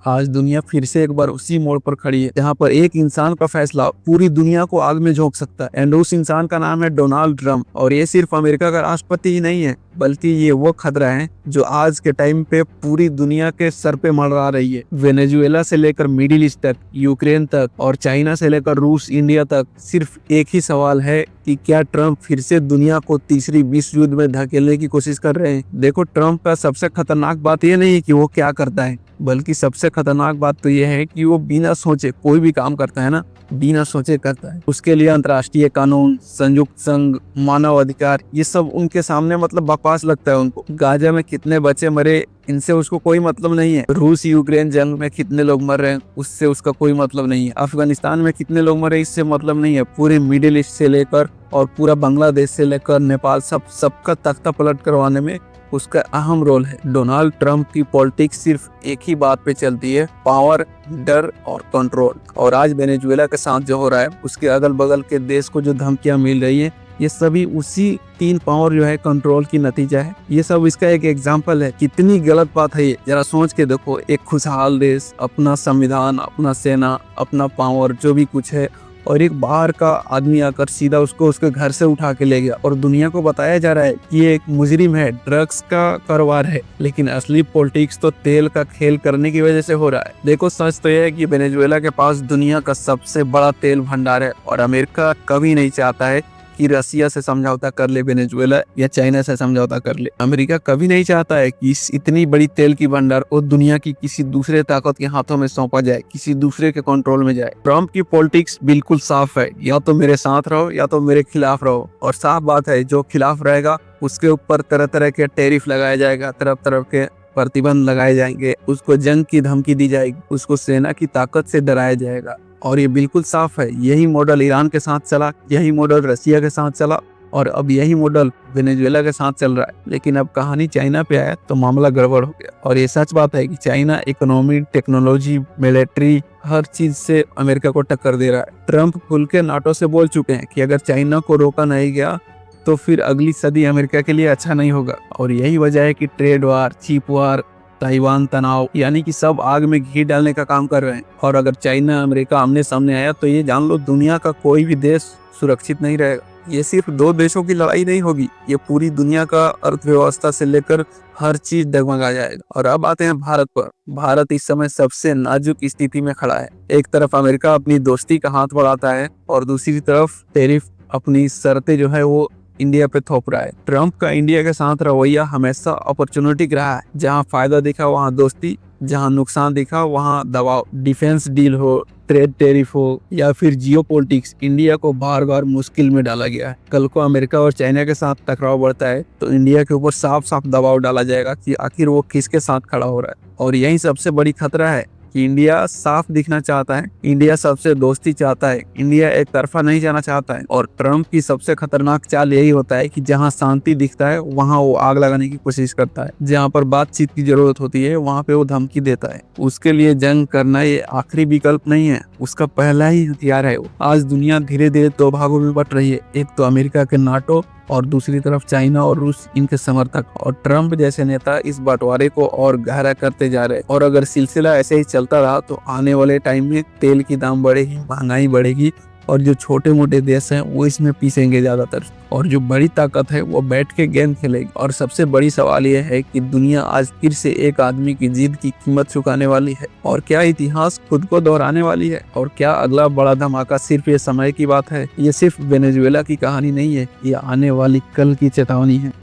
आज दुनिया फिर से एक बार उसी मोड़ पर खड़ी है जहां पर एक इंसान का फैसला पूरी दुनिया को आग में झोंक सकता है। एंड उस इंसान का नाम है डोनाल्ड ट्रम्प। और ये सिर्फ अमेरिका का राष्ट्रपति ही नहीं है, बल्कि ये वो खतरा है जो आज के टाइम पे पूरी दुनिया के सर पे मंडरा रही है। वेनेजुएला से लेकर मिडिल ईस्ट तक, यूक्रेन तक और चाइना से लेकर रूस, इंडिया तक, सिर्फ एक ही सवाल है कि क्या ट्रम्प फिर से दुनिया को तीसरी विश्व युद्ध में धकेलने की कोशिश कर रहे हैं। देखो, ट्रम्प का सबसे खतरनाक बात यह नहीं है कि वो क्या करता है, बल्कि सबसे खतरनाक बात तो यह है कि वो बिना सोचे कोई भी काम करता है ना, बिना सोचे करता है। उसके लिए अंतर्राष्ट्रीय कानून, संयुक्त संघ, मानव अधिकार, ये सब उनके सामने मतलब बकवास लगता है उनको। गाजा में कितने बच्चे मरे, इनसे उसको कोई मतलब नहीं है। रूस यूक्रेन जंग में कितने लोग मर रहे हैं, उससे उसका कोई मतलब नहीं है। अफगानिस्तान में कितने लोग मरे, इससे मतलब नहीं है। पूरे मिडिल ईस्ट से लेकर और पूरा बांग्लादेश से लेकर नेपाल, सबका तख्ता पलट करवाने में उसका अहम रोल है। डोनाल्ड ट्रम्प की पॉलिटिक्स सिर्फ एक ही बात पे चलती है, पावर, डर और कंट्रोल। और आज वेनेजुएला के साथ जो हो रहा है, उसके अगल बगल के देश को जो धमकियां मिल रही है, ये सभी उसी 3 पावर जो है कंट्रोल की नतीजा है। ये सब इसका एक एग्जाम्पल है। कितनी गलत बात है ये, जरा सोच के देखो। एक खुशहाल देश, अपना संविधान, अपना सेना, अपना पावर, जो भी कुछ है, और एक बाहर का आदमी आकर सीधा उसको उसके घर से उठा के ले गया और दुनिया को बताया जा रहा है कि ये एक मुजरिम है, ड्रग्स का कारोबार है। लेकिन असली पॉलिटिक्स तो तेल का खेल करने की वजह से हो रहा है। देखो, सच तो यह है कि वेनेजुएला के पास दुनिया का सबसे बड़ा तेल भंडार है और अमेरिका कभी नहीं चाहता है कि रसिया से समझौता कर ले वेनेजुएला या चाइना से समझौता कर ले। अमेरिका कभी नहीं चाहता है कि इस इतनी बड़ी तेल की भंडार और दुनिया की किसी दूसरे ताकत के हाथों में सौंपा जाए, किसी दूसरे के कंट्रोल में जाए। ट्रम्प की पॉलिटिक्स बिल्कुल साफ है, या तो मेरे साथ रहो या तो मेरे खिलाफ रहो। और साफ बात है, जो खिलाफ रहेगा उसके ऊपर तरह तरह के टैरिफ लगाया जाएगा, तरह तरह के प्रतिबंध लगाए जाएंगे, उसको जंग की धमकी दी जाएगी, उसको सेना की ताकत से डराया जाएगा। और ये बिल्कुल साफ है, यही मॉडल ईरान के साथ चला, यही मॉडल रसिया के साथ चला और अब यही मॉडल वेनेजुएला के साथ चल रहा है। लेकिन अब कहानी चाइना पे आया तो मामला गड़बड़ हो गया। और ये सच बात है कि चाइना इकोनॉमी, टेक्नोलॉजी, मिलिट्री, हर चीज से अमेरिका को टक्कर दे रहा है। ट्रम्प खुल के नाटो से बोल चुके हैं कि अगर चाइना को रोका नहीं गया तो फिर अगली सदी अमेरिका के लिए अच्छा नहीं होगा। और यही वजह है कि ट्रेड वार, चीप वार, ताइवान तनाव, यानी कि सब आग में घी डालने का काम कर रहे हैं। और अगर चाइना अमेरिका आमने सामने आया तो ये जान लो, दुनिया का कोई भी देश सुरक्षित नहीं रहेगा। ये सिर्फ 2 देशों की लड़ाई नहीं होगी, ये पूरी दुनिया का अर्थव्यवस्था से लेकर हर चीज डगमगा जाएगा। और अब आते हैं भारत पर। भारत इस समय सबसे नाजुक स्थिति में खड़ा है। एक तरफ अमेरिका अपनी दोस्ती का हाथ बढ़ाता है और दूसरी तरफ टैरिफ, अपनी शर्तें जो है वो इंडिया पे थोप रहा है। ट्रम्प का इंडिया के साथ रवैया हमेशा अपॉर्चुनिटी रहा है। जहां फायदा दिखा वहां दोस्ती, जहां नुकसान दिखा वहां दबाव। डिफेंस डील हो, ट्रेड टैरिफ हो या फिर जियोपॉलिटिक्स, इंडिया को बार बार मुश्किल में डाला गया है। कल को अमेरिका और चाइना के साथ टकराव बढ़ता है तो इंडिया के ऊपर साफ साफ दबाव डाला जाएगा कि आखिर वो किसके साथ खड़ा हो रहा है। और यही सबसे बड़ी खतरा है कि इंडिया साफ दिखना चाहता है, इंडिया सबसे दोस्ती चाहता है, इंडिया एक तरफा नहीं जाना चाहता है। और ट्रम्प की सबसे खतरनाक चाल यही होता है कि जहां शांति दिखता है वहां वो आग लगाने की कोशिश करता है, जहां पर बातचीत की जरूरत होती है वहां पे वो धमकी देता है। उसके लिए जंग करना ये आखिरी विकल्प नहीं है, उसका पहला ही हथियार है वो। आज दुनिया धीरे धीरे 2 भागों में बट रही है, एक तो अमेरिका के नाटो और दूसरी तरफ चाइना और रूस, इनके समर्थक। और ट्रम्प जैसे नेता इस बंटवारे को और गहरा करते जा रहे हैं। और अगर सिलसिला ऐसे ही चलता रहा तो आने वाले टाइम में तेल की दाम बढ़ेगी, महंगाई बढ़ेगी और जो छोटे मोटे देश हैं वो इसमें पीसेंगे ज्यादातर, और जो बड़ी ताकत है वो बैठ के गेम खेलेगी। और सबसे बड़ी सवाल ये है कि दुनिया आज फिर से एक आदमी की जिद की कीमत चुकाने वाली है, और क्या इतिहास खुद को दोहराने वाली है, और क्या अगला बड़ा धमाका सिर्फ ये समय की बात है। ये सिर्फ वेनेजुएला की कहानी नहीं है, ये आने वाली कल की चेतावनी है।